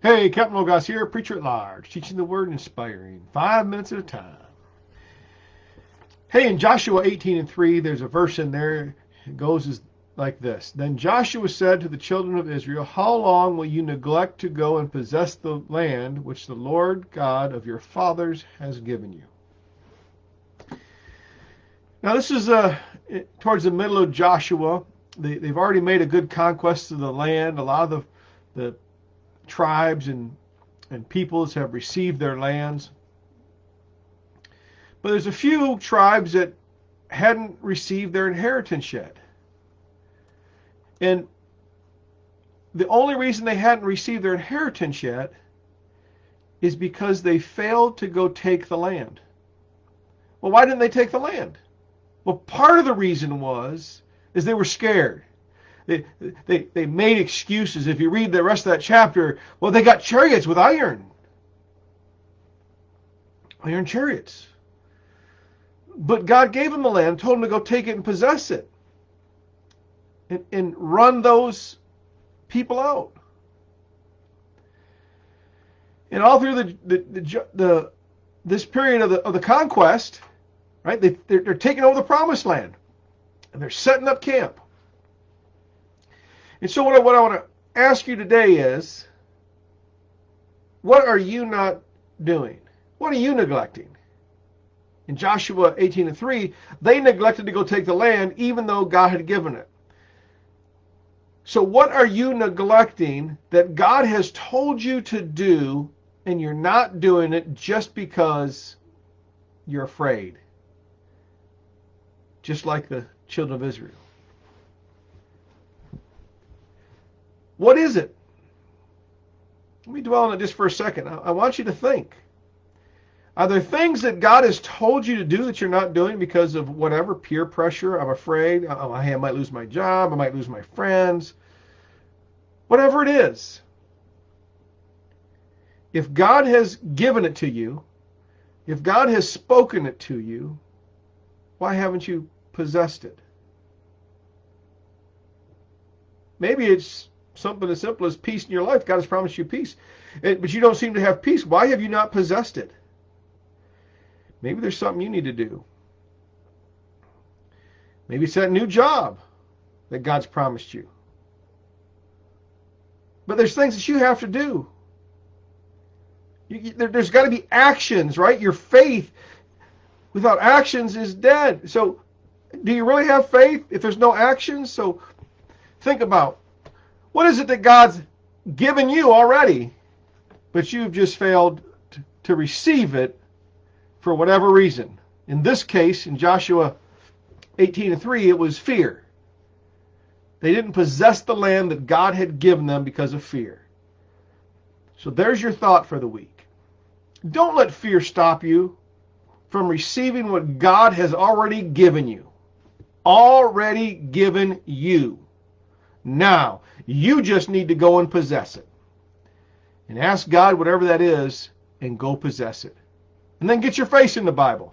Hey, Captain Logos here, preacher at large, teaching the word and inspiring, 5 minutes at a time. Hey, in Joshua 18:3, there's a verse in there. It goes like this. Then Joshua said to the children of Israel, how long will you neglect to go and possess the land which the Lord God of your fathers has given you? Now, this is towards the middle of Joshua. They've already made a good conquest of the land. A lot of the tribes and peoples have received their lands. But there's a few tribes that hadn't received their inheritance yet. And the only reason they hadn't received their inheritance yet is because they failed to go take the land. Well, why didn't they take the land? Well, part of the reason is they were scared. They made excuses. If you read the rest of that chapter, well, they got chariots with iron chariots. But God gave them the land, told them to go take it and possess it, and run those people out. And all through this period of the conquest, right? They're taking over the promised land, and they're setting up camp. And so what I want to ask you today is, what are you not doing? What are you neglecting? In Joshua 18:3, they neglected to go take the land even though God had given it. So what are you neglecting that God has told you to do and you're not doing it just because you're afraid? Just like the children of Israel. What is it? Let me dwell on it just for a second. I want you to think. Are there things that God has told you to do that you're not doing because of whatever, peer pressure? I'm afraid. I might lose my job. I might lose my friends. Whatever it is. If God has given it to you, if God has spoken it to you, why haven't you possessed it? Maybe it's something as simple as peace in your life. God has promised you peace, but you don't seem to have peace. Why have you not possessed it? Maybe there's something you need to do. Maybe it's that new job that God's promised you. But there's things that you have to do. There's got to be actions, right? Your faith without actions is dead. So do you really have faith if there's no actions? So think about, what is it that God's given you already, but you've just failed to receive it for whatever reason? In this case, in Joshua 18:3, it was fear. They didn't possess the land that God had given them because of fear. So there's your thought for the week. Don't let fear stop you from receiving what God has already given you. Already given you. Now, you just need to go and possess it. And ask God whatever that is, and go possess it. And then get your face in the Bible.